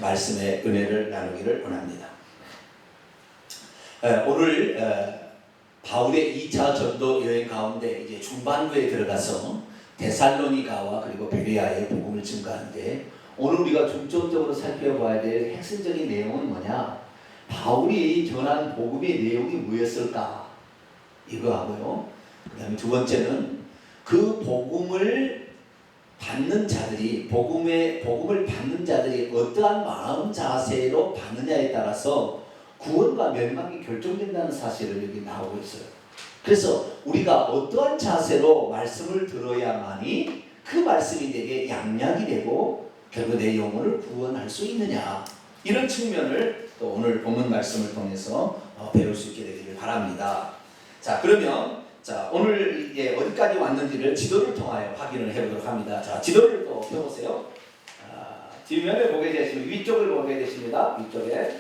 말씀의 은혜를 나누기를 원합니다. 오늘 바울의 2차 전도 여행 가운데 이제 중반부에 들어가서 데살로니가와 그리고 베레아의 복음을 증거하는데, 오늘 우리가 중점적으로 살펴봐야 될 핵심적인 내용은 뭐냐? 바울이 전한 복음의 내용이 뭐였을까? 이거 하고요. 그 다음에 두 번째는 그 복음을 받는 자들이, 복음을 받는 자들이 어떠한 마음 자세로 받느냐에 따라서 구원과 멸망이 결정된다는 사실을 여기 나오고 있어요. 그래서 우리가 어떠한 자세로 말씀을 들어야만이 그 말씀이 내게 양약이 되고 결국 내 영혼을 구원할 수 있느냐, 이런 측면을 또 오늘 본문 말씀을 통해서 배울 수 있게 되기를 바랍니다. 자, 그러면 오늘 이제 어디까지 왔는지를 지도를 통하여 확인을 해보도록 합니다. 자, 지도를 또 펴보세요. 뒷면을 보게 되시면 위쪽을 보게 되십니다. 위쪽에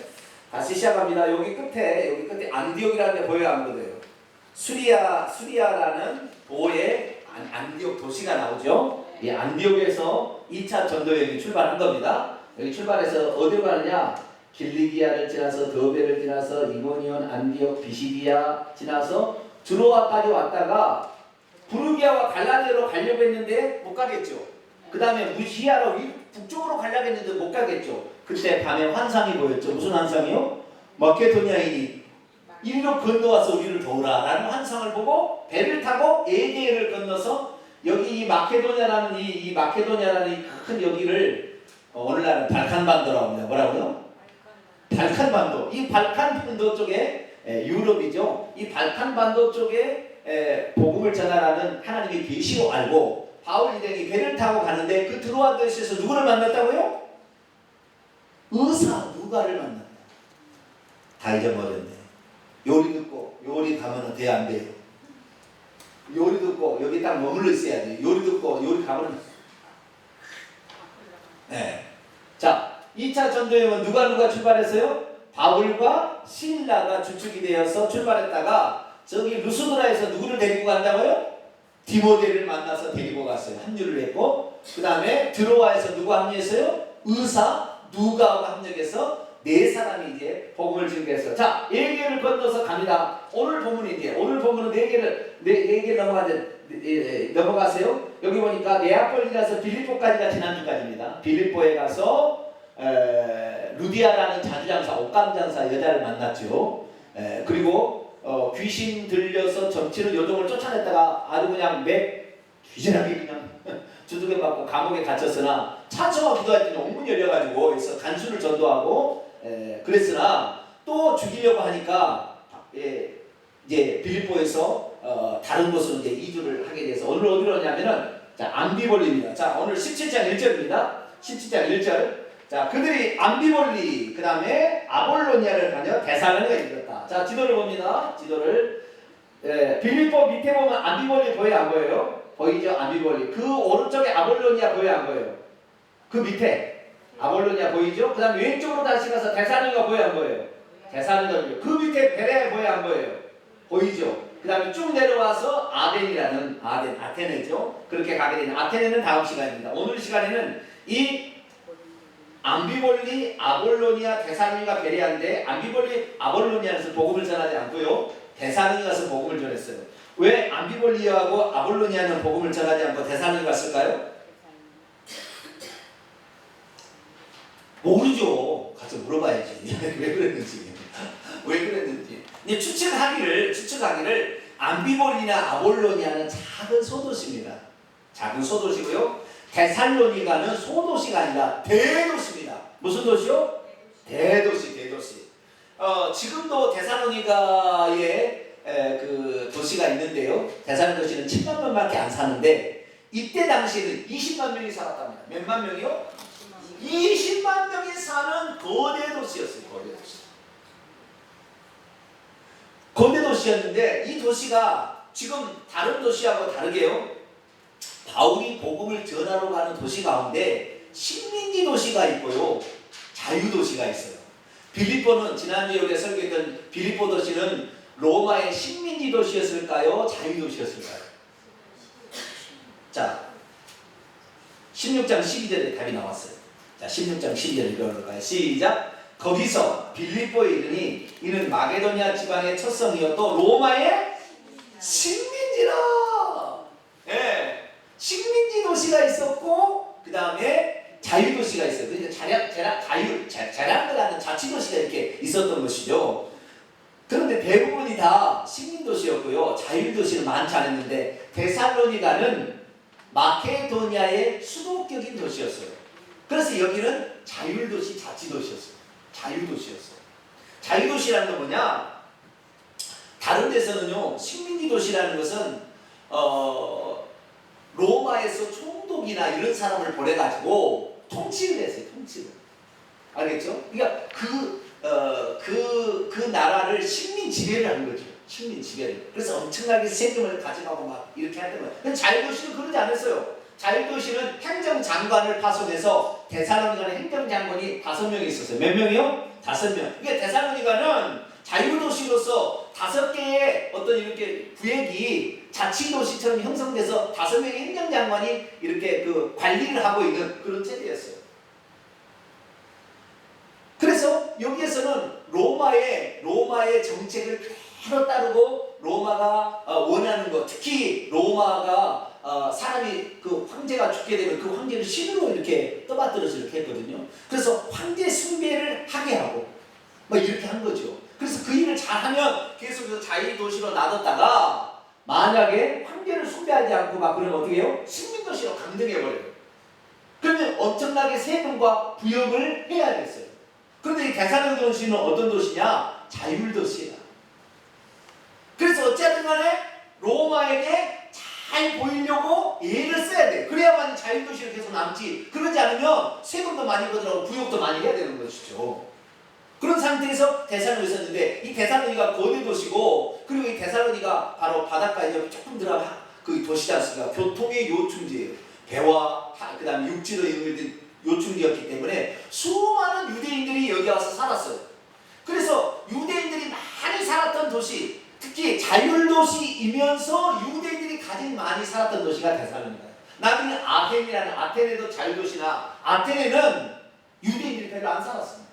다시 시작합니다. 여기 끝에 안디옥이라는 데 보여야 안 보여요? 수리아라는 도의 안디옥 도시가 나오죠. 이 안디옥에서 2차 전도여행이 출발한 겁니다. 여기 출발해서 어디로 가느냐? 길리기아를 지나서 더베를 지나서 이고니온, 안디옥, 비시디아 지나서 드로아까지 왔다가 부르기아와 갈라디아로 가려고 했는데 못 가겠죠. 그 다음에 무시아로 북쪽으로 가려고 했는데 못 가겠죠. 그때 밤에 환상이 보였죠. 무슨 환상이요? 마케도니아인이 이리로 건너와서 우리를 도우라 라는 환상을 보고 배를 타고 에게를 건너서 여기 이 마케도니아라는 이 큰 여기를 오늘날은 발칸반도라고 합니다. 뭐라고요? 발칸반도. 이 발칸반도 쪽에 유럽이죠. 이 발칸반도 쪽에 복음을 전하라는 하나님의 계시로 알고 바울 일행이 배를 타고 가는데 그 드로아 도시에서 누구를 만났다고요? 의사 누가를 만났다. 다 잊어버렸네. 요리 듣고 요리 가면은 돼 안 돼요? 요리 듣고 여기 딱 머물러 있어야 돼요. 요리 듣고 요리 가면은. 네. 자, 2차 전도여행은 누가 출발했어요? 바울과 실라가 주축이 되어서 출발했다가 저기 루스드라에서 누구를 데리고 간다고요? 디모데를 만나서 데리고 갔어요. 합류를 했고, 그 다음에 드로아에서 누구 합류했어요? 의사 누가가 합류해서 4사람이 이제 복음을 증거했어요. 자, 에게를 건너서 갑니다. 오늘 본문은 4개를 넘어가세요. 여기 보니까 네아폴리라서 빌립보까지가 지난주까지입니다. 빌립보에 가서 루디아라는 자주장사, 옷감장사 여자를 만났죠. 그리고 귀신 들려서 점치는 요정을 쫓아냈다가 아주 그냥 귀신하게 그냥 두들겨 맞고 감옥에 갇혔으나 찬송과 기도할 때는 옥문이 열려가지고 그래서 간수를 전도하고 그랬으나 또 죽이려고 하니까 이제 빌립보에서 다른 곳으로 이제 이주를 하게 돼서 오늘 어디로 오냐면은 암비볼리입니다. 자, 오늘 17장 1절입니다. 17장 1절. 자, 그들이 암비볼리, 그 다음에 아볼로니아를 다녀 데살로니가에 이르렀다. 자, 지도를 봅니다. 지도를. 빌립보 밑에 보면 암비볼리 보여요, 안 보여요? 보이죠? 암비볼리. 그 오른쪽에 아볼로니아 보여요, 안 보여요? 그 밑에 아볼로니아 보이죠? 그 다음에 왼쪽으로 다시 가서 데살로니가 보여요, 안 보여요? 데살로니가 보여요. 그 밑에 베레아 보여요, 안 보여요? 보이죠? 그 다음에 쭉 내려와서 아테네죠. 그렇게 가게 되는, 아테네는 다음 시간입니다. 오늘 시간에는 이 암비볼리, 아볼로니아, 데살로니가 베레아인데 암비볼리, 아볼로니아에서 복음을 전하지 않고요, 데살로니가서 복음을 전했어요. 왜 암비볼리아하고 아볼로니아는 복음을 전하지 않고 데살로니가 갔을까요? 모르죠. 가서 물어봐야지. 왜 그랬는지. 근데 추측하기를 암비볼리나 아볼로니아는 작은 소도시입니다. 작은 소도시고요. 데살로니가는 소도시가 아니라 대도시입니다. 무슨 도시요? 대도시. 지금도 데살로니가에 그 도시가 있는데요. 데살로니가 도시는 7만 명밖에 안 사는데 이때 당시에는 20만 명이 살았답니다. 몇만 명이요? 20만 명이 사는 거대 도시였어요. 거대 도시였는데 이 도시가 지금 다른 도시하고 다르게요, 바울이 복음을 전하러 가는 도시 가운데 식민지 도시가 있고요, 자유도시가 있어요. 빌립보는 지난주에 우리가 설교했던 빌립보 도시는 로마의 식민지 도시였을까요? 자유도시였을까요? 자, 16장 12절에 답이 나왔어요. 자, 16장 12절 읽어볼까요? 시작. 거기서 빌립보에 이르니 이는 마게도냐 지방의 첫 성이었고 로마의 식민지라. 예, 식민지 도시가 있었고 그 다음에 자유 도시가 있어요. 자량이라는 자치 도시가 이렇게 있었던 것이죠. 그런데 대부분이 다 식민 도시였고요. 자유 도시는 많지 않았는데 데살로니가는 마케도니아의 수도격인 도시였어요. 그래서 여기는 자율도시, 자치도시였어요. 자유도시였어요. 자유도시라는 건 뭐냐? 다른 데서는요, 식민지 도시라는 것은 로마에서 총독이나 이런 사람을 보내가지고 통치를 했어요. 통치를. 알겠죠? 그러니까 그 나라를 식민 지배를 하는 거죠. 식민 지배를. 그래서 엄청나게 세금을 가져가고 막 이렇게 했던 거예요. 근데 자유도시는 그러지 않았어요. 자유도시는 행정장관을 파송해서 데살로니가는 행정장관이 5명이 있었어요. 몇 명이요? 5명. 그러니까 데살로니가는 자유도시로서 5개의 어떤 이렇게 구역이 자치도시처럼 형성돼서 5명의 행정장관이 이렇게 그 관리를 하고 있는 그런 체제였어요. 그래서 여기에서는 로마의 정책을 그대로 따르고 로마가 원하는 것, 특히 로마가 사람이 그 황제가 죽게 되면 그 황제를 신으로 이렇게 떠받들어서 이렇게 했거든요. 그래서 황제 숭배를 하게 하고 뭐 이렇게 한 거죠. 그래서 그 일을 잘하면 계속해서 자유도시로 놔뒀다가 만약에 황제를 숭배하지 않고 막 그러면 어떻게 해요? 식민도시로 강등해버려요. 그러면 엄청나게 세금과 부역을 해야 됐어요. 그런데 이 데살로니가 도시는 어떤 도시냐? 자율도시야. 그래서 어쨌든 간에 로마에게 잘 보이려고 애를 써야 돼. 그래야만 자율도시로 계속 남지. 그러지 않으면 세금도 많이 거들하고 부역도 많이 해야 되는 것이죠. 그런 상태에서 데살로니가 있었는데 이 데살로니가 거대 도시고 그리고 이 데살로니가 바로 바닷가에 조금 들어가 그 도시지 않습니까? 교통의 요충지예요. 배와 그 다음에 육지로 연결된 요충지였기 때문에 수많은 유대인들이 여기 와서 살았어요. 그래서 유대인들이 많이 살았던 도시, 특히 자율도시이면서 유대인들이 가장 많이 살았던 도시가 데살로니가예요. 나중에 아테네도 자율도시나 아테네는 유대인들이 별로 안 살았습니다.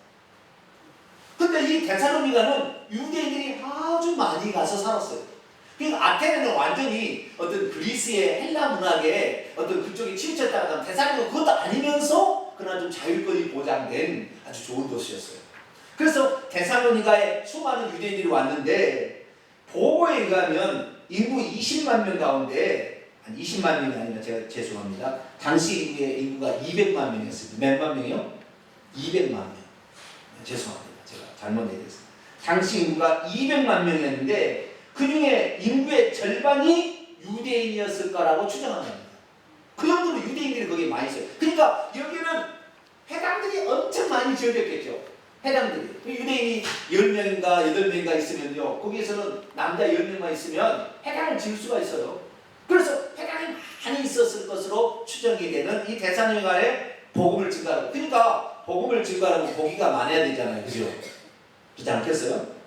근데 이 데살로니가는 유대인들이 아주 많이 가서 살았어요. 그러니까 아테네는 완전히 어떤 그리스의 헬라 문학에 어떤 그쪽에 치우쳤다가 데살로니가 그것도 아니면서 그러나 좀 자율권이 보장된 아주 좋은 도시였어요. 그래서 데살로니가에 수많은 유대인들이 왔는데 보고에 의하면 인구 20만 명 가운데 한 20만 명이 아니라 제가 죄송합니다. 당시 인구가 200만 명이었습니다. 몇만 명이요? 200만 명. 죄송합니다. 제가 잘못 얘기했습니다. 당시 인구가 200만 명이었는데 그 중에 인구의 절반이 유대인이었을 거라고 추정합니다. 그 정도로 유대인들이 거기에 많이 있어요. 그러니까 여기는 회당들이 엄청 많이 지어졌겠죠. 회당들이. 유대인이 10명인가 8명인가 있으면요. 거기에서는 남자 10명만 있으면 회당을 지을 수가 있어요. 그래서 회당이 많이 있었을 것으로 추정이 되는 이 데살로니가에 복음을 증가하고. 그러니까 복음을 증가하면 고기가 많아야 되잖아요. 그죠? 그렇지 않겠어요?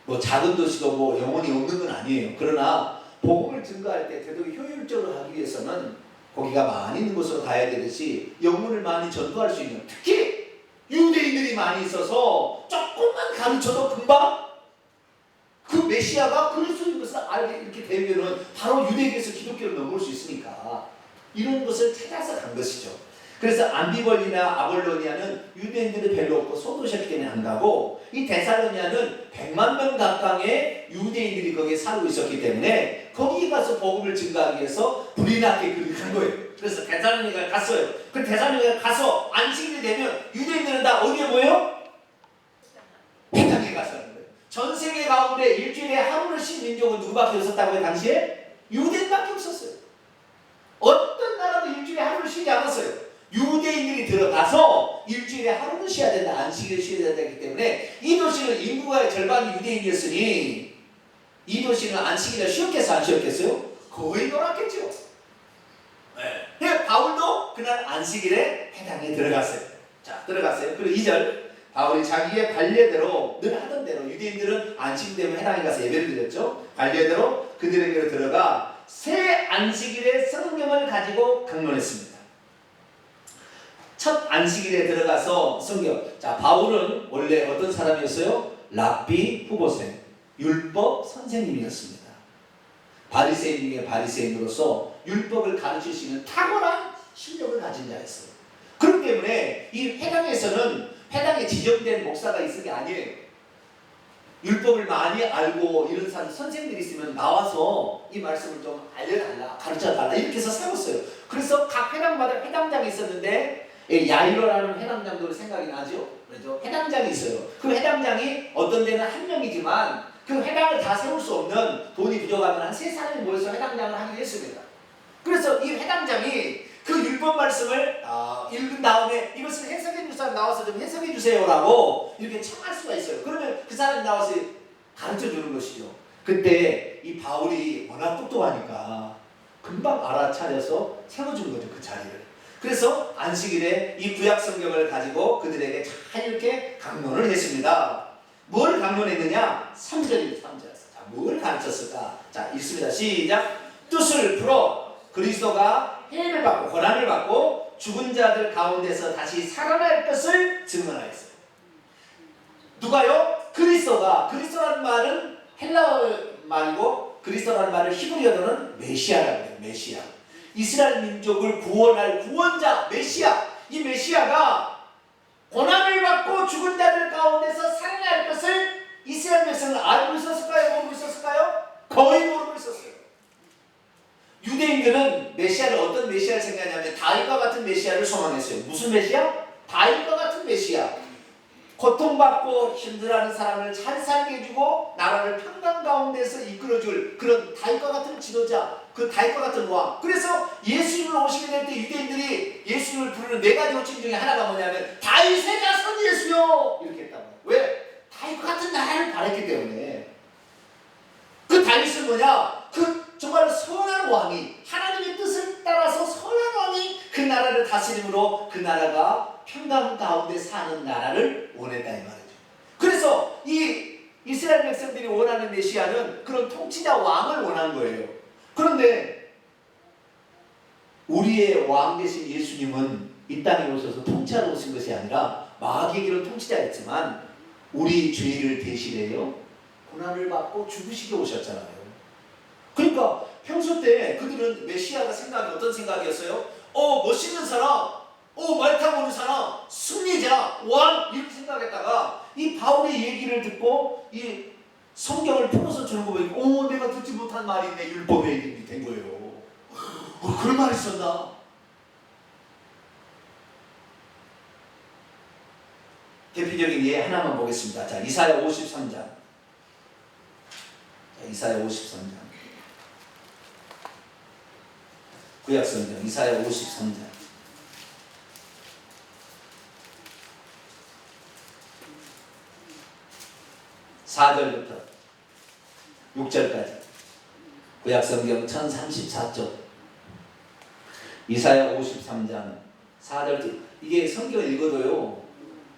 뭐 작은 도시도 뭐 영혼이 없는 건 아니에요. 그러나 복음을 증거할 때 되도록 효율적으로 하기 위해서는 고기가 많이 있는 곳으로 가야 되듯이 영혼을 많이 전도할 수 있는, 특히 유대인들이 많이 있어서 조금만 가르쳐도 금방 그 메시아가 그리스도인 것을 알게 이렇게 되면은 바로 유대교에서 기독교로 넘어올 수 있으니까 이런 것을 찾아서 간 것이죠. 그래서 암비벌리나 아볼로니아는 유대인들이 별로 없고 소도시였기 때문에 안 가고 이 데살로니아는 100만 명 가까이의 유대인들이 거기에 살고 있었기 때문에 거기 가서 복음을 증가하기 위해서 불이 나게 그렇게 간 거예요. 그래서 데살로니가에 갔어요. 그 데살로니가에 가서 안식일이 되면 유대인들은 다 어디에 모여요? 회당에 가서 하는 거예요. 전 세계 가운데 일주일에 하루를 쉰 민족은 누구밖에 없었다고 해요? 당시에? 유대인밖에 없었어요. 어떤 나라도 일주일에 하루를 쉬지 않았어요. 유대인들이 들어가서 일주일에 하루는 쉬어야 된다. 안식일을 쉬어야 되기 때문에 이 도시는 인구가 절반이 유대인이었으니 이 도시는 안식일을 쉬었겠어요? 안 쉬었겠어요? 거의 놀았겠죠. 네. 바울도 그날 안식일에 회당에 들어갔어요. 자, 들어갔어요. 그리고 2절 바울이 자기의 관례대로 늘 하던 대로 유대인들은 안식 때문에 회당에 가서 예배를 드렸죠. 관례대로 그들에게로 들어가 새 안식일의 성경을 가지고 강론했습니다. 첫 안식일에 들어가서 자, 바울은 원래 어떤 사람이었어요? 랍비 후보생, 율법 선생님이었습니다. 바리새인 중에 바리새인으로서 율법을 가르칠 수 있는 탁월한 실력을 가진 자였어요. 그렇기 때문에 이 회당에 지정된 목사가 있을 게 아니에요. 율법을 많이 알고 이런 선생님들이 있으면 나와서 이 말씀을 좀 알려달라, 가르쳐달라 이렇게 해서 세웠어요. 그래서 각 회당마다 회당장이 있었는데 야이로라는 회당장도 생각이 나죠. 그래서 회당장이 있어요. 그 회당장이 어떤 데는 한 명이지만 그 회당을 다 세울 수 없는 돈이 부족하면 한 3사람이 모여서 회당장을 하기로 했습니다. 그래서 이 회당장이 그 율법 말씀을 읽은 다음에 이것을 해석해 줄 사람 나와서 좀 해석해 주세요라고 이렇게 청할 수가 있어요. 그러면 그 사람이 나와서 가르쳐 주는 것이죠. 그때 이 바울이 워낙 똑똑하니까 금방 알아차려서 세워준 거죠, 그 자리를. 그래서 안식일에 이 구약 성경을 가지고 그들에게 잘 이렇게 강론을 했습니다. 뭘 강론했느냐? 3절입니다. 3절. 자, 뭘 가르쳤을까? 자, 읽습니다. 시작. 뜻을 풀어 그리스도가 해를 받고 고난을 받고 죽은 자들 가운데서 다시 살아날 것을 증언하였어요. 누가요? 그리스도라는 말은 헬라어 말이고 그리스도라는 말을 히브리어로는 메시아라고 해요. 메시아. 이스라엘 민족을 구원할 구원자 메시아. 이 메시아가 고난을 받고 죽은 자들 가운데서 살아날 것을 이스라엘 백성은 알고 있었을까요? 모르고 있었을까요? 거의 모르고 있었어요. 유대인들은 메시아를 어떤 메시아를 생각하냐면 다윗과 같은 메시아를 소망했어요. 무슨 메시아? 다윗과 같은 메시아. 고통받고 힘들어하는 사람을 잘 살게 해주고 나라를 평강 가운데서 이끌어줄 그런 다윗과 같은 지도자, 그 다윗과 같은 왕. 그래서 예수님을 오시게 될 때 유대인들이 예수님을 부르는 4가지 호칭 중에 하나가 뭐냐면 다윗의 자손 예수요 이렇게 했다고. 왜? 다윗과 같은 나라를 바랬기 때문에. 그 다윗은 뭐냐? 그 정말 선한 왕이 하나님의 뜻을 따라서 선한 왕이 그 나라를 다스림으로 그 나라가 평강 가운데 사는 나라를 원했다 이 말이죠. 그래서 이 이스라엘 백성들이 원하는 메시아는 그런 통치자 왕을 원한 거예요. 그런데 우리의 왕 되신 예수님은 이 땅에 오셔서 통치하러 오신 것이 아니라 마귀에게는 통치자였지만 우리 죄를 대신해요 고난을 받고 죽으시게 오셨잖아요. 그러니까 평소 때 그들은 메시아가 생각이 어떤 생각이었어요? 멋있는 사람, 말 타고 오는 사람, 승리자, 왕 이렇게 생각했다가 이 바울의 얘기를 듣고 이 성경을 풀어서 주는 거 보니까 내가 듣지 못한 말인데 율법의 얘기 된 거예요. 그런 말이 있었나? 대표적인 예 하나만 보겠습니다. 자, 이사야 53장. 자, 이사야 53장. 구약성경 이사야 53장 4절부터 6절까지 구약성경 1034쪽 이사야 53장 4절. 이게 성경을 읽어도요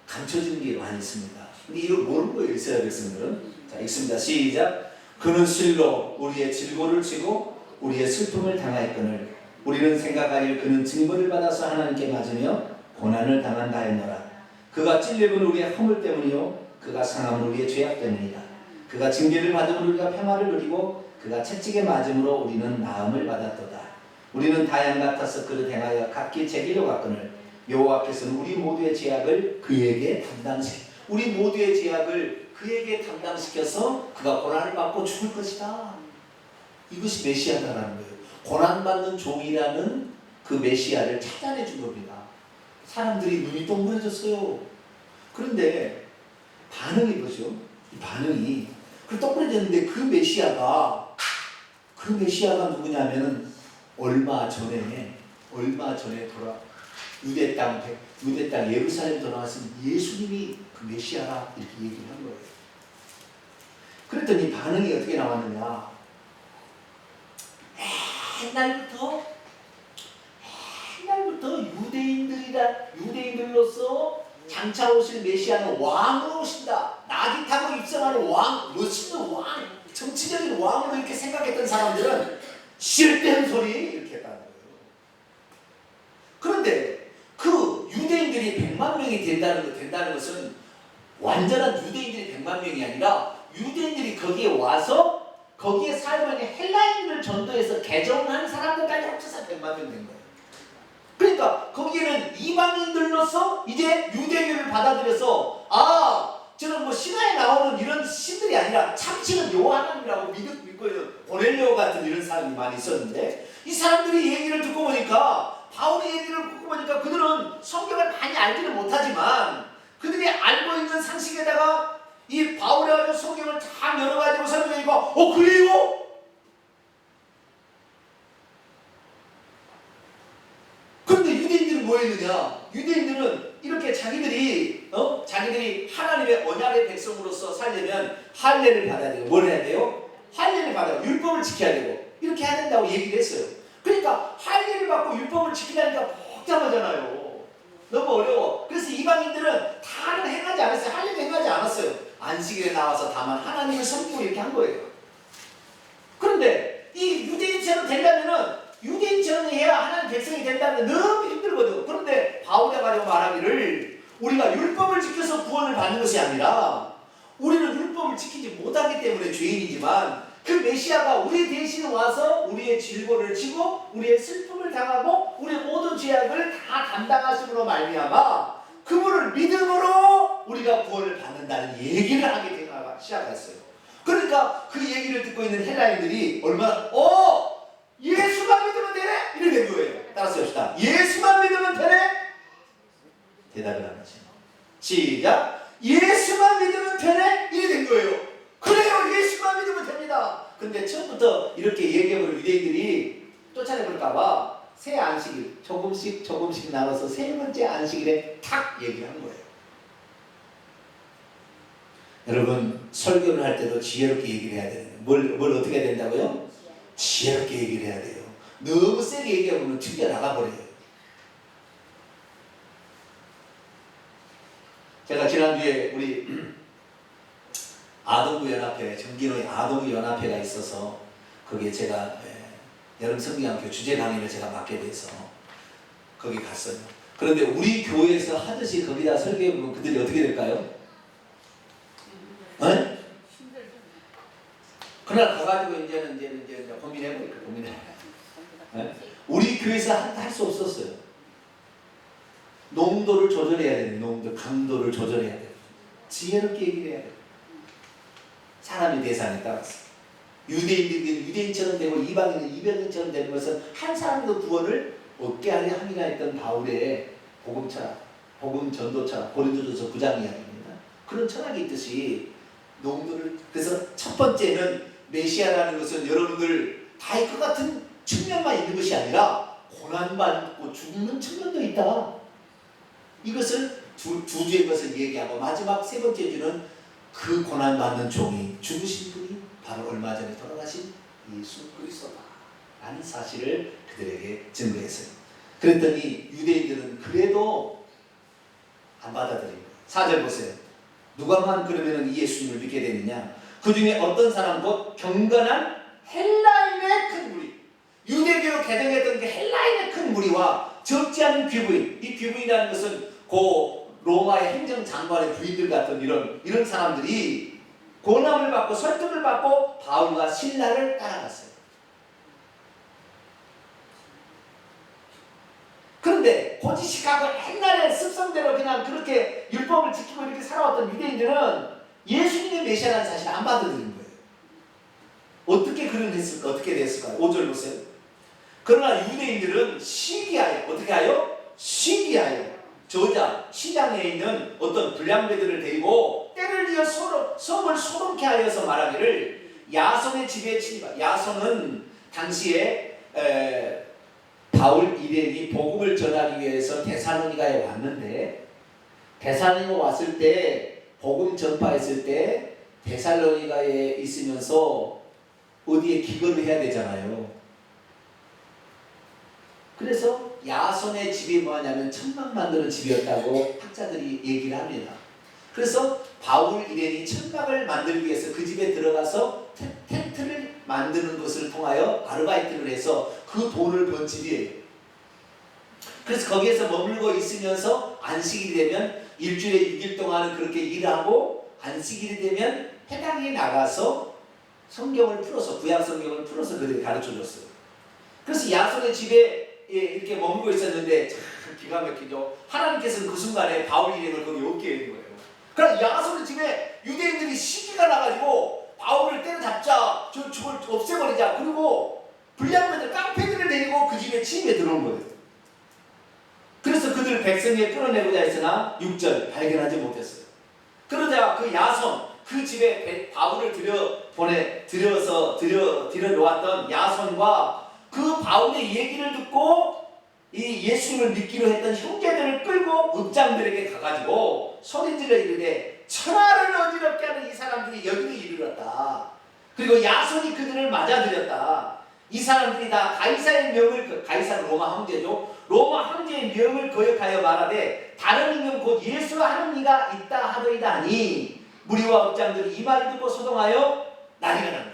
감춰진 게 많이 있습니다. 근데 이걸 모르는 거예요 이스라엘 백성들은. 자, 읽습니다. 시작. 그는 실로 우리의 질고를 지고 우리의 슬픔을 당하였거늘 우리는 생각하여 그는 징벌을 받아서 하나님께 맞으며 고난을 당한다 했노라. 그가 찔림은 우리의 허물 때문이요 그가 상함은 우리의 죄악 때문이다. 그가 징계를 받음으로 우리가 평화를 누리고 그가 채찍에 맞음으로 우리는 나음을 받았도다. 우리는 다양 같아서 그를 행하여 각기 제기로 갔거늘 여호와께서는 우리 모두의 죄악을 그에게 우리 모두의 죄악을 그에게 담당시켜서 그가 고난을 받고 죽을 것이다. 이것이 메시아다라는 거예요. 고난받는 종이라는 그 메시아를 찾아내 준 겁니다. 사람들이 눈이 동그래졌어요. 그런데 반응이 뭐죠? 반응이 동그래졌는데 그 메시아가 누구냐면은 얼마 전에 유대 땅 예루살렘 돌아왔으면 예수님이 그 메시아라 이렇게 얘기를 한 거예요. 그랬더니 반응이 어떻게 나왔느냐? 옛날부터 유대인들로서 장차 오실 메시아는 왕으로 오신다. 나귀 타고 입성하는 왕, 멋있는 왕, 정치적인 왕으로 이렇게 생각했던 사람들은 쓸데없는 소리 이렇게 했다는 거예요. 그런데 그 유대 명이 된다는 것은 완전한 유대인들이 100만 명이 아니라 유대인들이 거기에 와서 거기에 살고 있는 헬라인들을 전도해서 개종한 사람들까지 합쳐서 100만 명 된 거예요. 그러니까 거기에는 이방인들로서 이제 유대교를 받아들여서 저는 뭐 신화에 나오는 이런 신들이 아니라 참신은 여호와 하나님이라고 믿고 있는 고넬료 같은 이런 사람이 많이 있었는데, 이 사람들이 얘기를 듣고 보니까, 바울의 얘기를 듣고 보니까 그들은 성경을 많이 알지는 못하지만 그들이 알고 있는 상식에다가 이 바울이 가지고 성경을 다 열어가지고 설명하니까 그래요? 그런데 유대인들은 뭐 했느냐? 유대인들은 이렇게 자기들이 하나님의 언약의 백성으로서 살려면 할례를 받아야 되고, 뭘 해야 돼요? 할례를 받아야 되고 율법을 지켜야 되고 이렇게 해야 된다고 얘기를 했어요. 그러니까 할례를 받고 율법을 지키려니까 복잡하잖아요. 너무 어려워. 그래서 이방인들은 다를 행하지 않았어요. 할례도 행하지 않았어요. 안식일에 나와서 다만 하나님을 섬기고 이렇게 한 거예요. 그런데 이 유대인처럼 되려면은 유대인처럼 해야 하나님 백성이 된다는 게 너무 힘들거든. 그런데 바울이 가지고 말하기를, 우리가 율법을 지켜서 구원을 받는 것이 아니라 우리는 율법을 지키지 못하기 때문에 죄인이지만 그 메시아가 우리 대신 와서 우리의 질고를 지고 우리의 슬픔을 당하고 우리의 모든 죄악을 다 담당하심으로 말미암아 그분을 믿음으로 우리가 구원을 받는다는 얘기를 하게 되기 시작했어요. 그러니까 그 얘기를 듣고 있는 헬라인들이 얼마나 예수만 믿으면 되네? 이렇게 된 거예요. 따라서 합시다. 예수만 믿으면 되네? 대답을 안 하죠. 시작. 예수만 믿으면 되네? 이렇게 된 거예요. 그래요, 예수만 믿으면 됩니다. 근데 처음부터 이렇게 얘기해버린 유대인들이 쫓아내볼까봐 새 안식일 조금씩 나눠서 세 번째 안식일에 탁 얘기를 한 거예요. 여러분, 설교를 할 때도 지혜롭게 얘기를 해야 되는 거예요. 뭘 어떻게 해야 된다고요? 지혜롭게 얘기를 해야 돼요. 너무 세게 얘기하면 튕겨 나가버려요. 제가 지난주에 우리 아동부 연합회, 정기노의 아동부 연합회가 있어서 거기에 제가 여름 성경학교 주제 강의를 제가 맡게 돼서 거기 갔어요. 그런데 우리 교회에서 하듯이 거기다 설교해 보면 그들이 어떻게 될까요? 네? 그날 가가지고 이제 고민해보니까 네? 우리 교회에서 할 수 없었어요. 농도를 조절해야 되는 강도를 조절해야 돼요. 지혜롭게 얘기를 해야 돼요. 사람의 대상에 따라서. 유대인들이 유대인처럼 되고 이방인은 이방인처럼 되는 것은 한 사람도 구원을 얻게 하려 함이라 했던 바울의 복음 전도처럼 고린도전서 9장 이야기입니다. 그런 철학이 있듯이 농도를, 그래서 첫 번째는 메시아라는 것은 여러분들 다일 것 같은 측면만 있는 것이 아니라 고난받고 죽는 측면도 있다. 이것을 두 주의 것을 얘기하고, 마지막 세 번째 주는 그 고난받는 종이 죽으신 분이 바로 얼마 전에 돌아가신 예수 그리스도다 라는 사실을 그들에게 증거했어요. 그랬더니 유대인들은 그래도 안 받아들인 거예요. 4절 보세요. 누가만 그러면 예수님을 믿게 되느냐? 그 중에 어떤 사람 곧 경건한 헬라인의 큰 무리, 유대교로 개정했던 그 헬라인의 큰 무리와 적지 않은 귀부인, 이 귀부인이라는 것은 로마의 행정장관의 부인들 같은 이런 사람들이 고난을 받고 설득을 받고 바울과 실라를 따라갔어요. 그런데 고지식하고 옛날에 습성대로 그냥 그렇게 율법을 지키고 이렇게 살아왔던 유대인들은 예수님의 메시아라는 사실을 안 받아들인 거예요. 어떻게 어떻게 됐을까요? 5절 보세요. 그러나 유대인들은 시기하여, 어떻게 하여? 시기하여 저자 시장에 있는 어떤 불량배들을 데리고 때를 지어 성을 소동케 하여서 말하기를 야손의 집에 침입하. 야손은 당시에 바울 일행이 복음을 전하기 위해서 데살로니가에 왔는데, 데살로니가 왔을 때 복음 전파했을 때 데살로니가에 있으면서 어디에 기거를 해야 되잖아요. 그래서 야손의 집이 뭐냐면 천막 만드는 집이었다고 학자들이 얘기를 합니다. 그래서 바울 일행이 천막을 만들기 위해서 그 집에 들어가서 텐트를 만드는 것을 통하여 아르바이트를 해서 그 돈을 번 집이에요. 그래서 거기에서 머물고 있으면서 안식일이 되면 일주일에 6일 동안은 그렇게 일하고 안식일이 되면 회당에 나가서 성경을 풀어서 구약 성경을 풀어서 그들이 가르쳐 줬어요. 그래서 야손의 집에 이렇게 머물고 있었는데 참 기가 막히죠. 하나님께서는 그 순간에 바울 일행을 거기 없게 해준 거예요. 그럼 야손의 집에 유대인들이 시기가 나가지고 바울을 때려잡자, 저걸 없애버리자. 그리고 불량배들 깡패들을 데리고 그 집에 침입해 들어온 거예요. 그래서 그들 백성에 끌어내고자 했으나 6절 발견하지 못했어요. 그러자 그 야손, 그 집에 바울을 들여놓았던 야손과 그 바울의 얘기를 듣고 이 예수님을 믿기로 했던 형제들을 끌고 읍장들에게 가가지고 소리질러 이르되 천하를 어지럽게 하는 이 사람들이 여기로 이르렀다. 그리고 야손이 그들을 맞아들였다. 이 사람들이 다 가이사의 명을, 가이사는 로마 황제죠. 로마 황제의 명을 거역하여 말하되 다른 이면 곧 예수가 하는 이가 있다 하더이다 하니 무리와 읍장들이 이 말을 듣고 소동하여 난리가 난 거예요.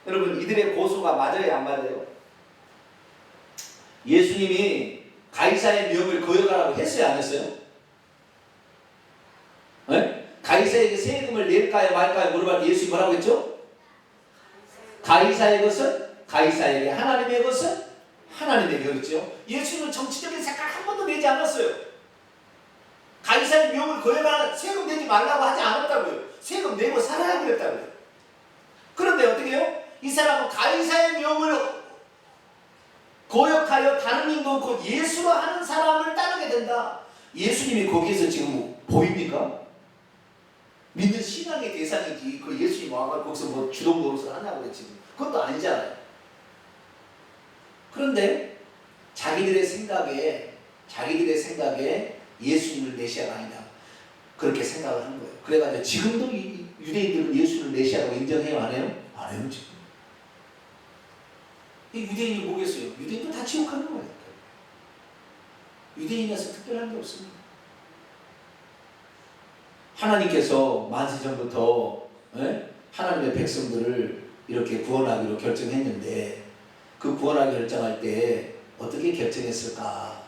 여러분, 이들의 고소가 맞아요, 안 맞아요? 예수님이 가이사의 명을 거역하라고 했어요, 안 했어요? 네? 가이사에게 세금을 낼까요 말까요 물어볼 때 예수님이 뭐라고 했죠? 가이사의 것은 가이사에게, 하나님의 것은 하나님에게. 그랬죠. 예수님은 정치적인 색깔 한 번도 내지 않았어요. 가이사의 명을 거역하라, 세금 내지 말라고 하지 않았다고요. 세금 내고 살아야 그랬다고요. 그런데 어떻게 해요? 이 사람은 가이사의 명을 거역하여 다른 인도 곧 예수로 하는 사람을 따르게 된다. 예수님이 거기에서 지금 보입니까? 믿는 신앙의 대상이지. 그 예수님 와가 거기서 뭐 주동 노릇을 하냐고 그래 지금. 그것도 아니잖아요. 그런데 자기들의 생각에 예수님을 메시아가 아니다. 그렇게 생각을 한 거예요. 그래가지고 지금도 유대인들은 예수를 메시아라고 인정해요, 안 해요? 안 해요, 지금. 이 유대인이 뭐겠어요? 유대인도 다 지옥하는 거예요. 유대인이라서 특별한 게 없습니다. 하나님께서 만세전부터 하나님의 백성들을 이렇게 구원하기로 결정했는데 그 구원하기 결정할 때 어떻게 결정했을까?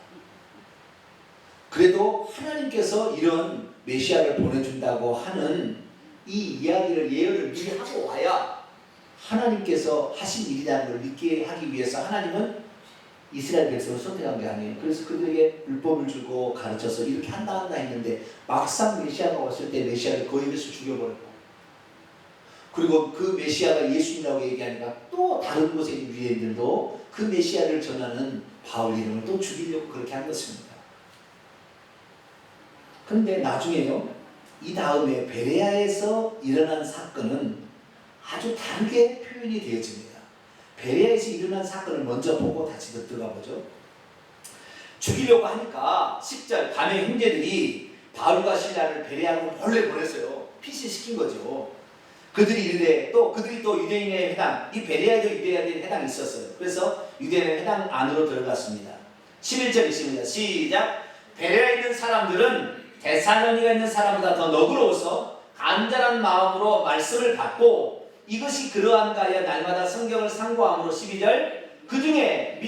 그래도 하나님께서 이런 메시아를 보내준다고 하는 이 이야기를 예언을 미리 하고 와야 하나님께서 하신 일이라는 걸 믿게 하기 위해서 하나님은 이스라엘 백성을 선택한 게 아니에요. 그래서 그들에게 율법을 주고 가르쳐서 이렇게 한다 했는데 막상 메시아가 왔을 때 메시아를 거역해서 죽여버렸고, 그리고 그 메시아가 예수님이라고 얘기하니까 또 다른 곳에 있는 유대인들도 그 메시아를 전하는 바울 이름을 또 죽이려고 그렇게 한 것입니다. 그런데 나중에요, 이 다음에 베레아에서 일어난 사건은 아주 다르게 표현이 되어집니다. 베레아에서 일어난 사건을 먼저 보고 다시 들어가 보죠. 죽이려고 하니까 10절 밤에 형제들이 바울과 실라를 베레아로 몰래 보냈어요. 피신시킨 거죠. 그들이 이르되 그들이 또 유대인의 회당, 이 베레아에도 유대인의 회당이 있었어요. 그래서 유대인의 회당 안으로 들어갔습니다. 11절 있습니다. 시작. 베레아에 있는 사람들은 데살로니가 있는 사람보다 더 너그러워서 간절한 마음으로 말씀을 받고 이것이 그러한가 하여 날마다 성경을 상고함으로 12절 그 중에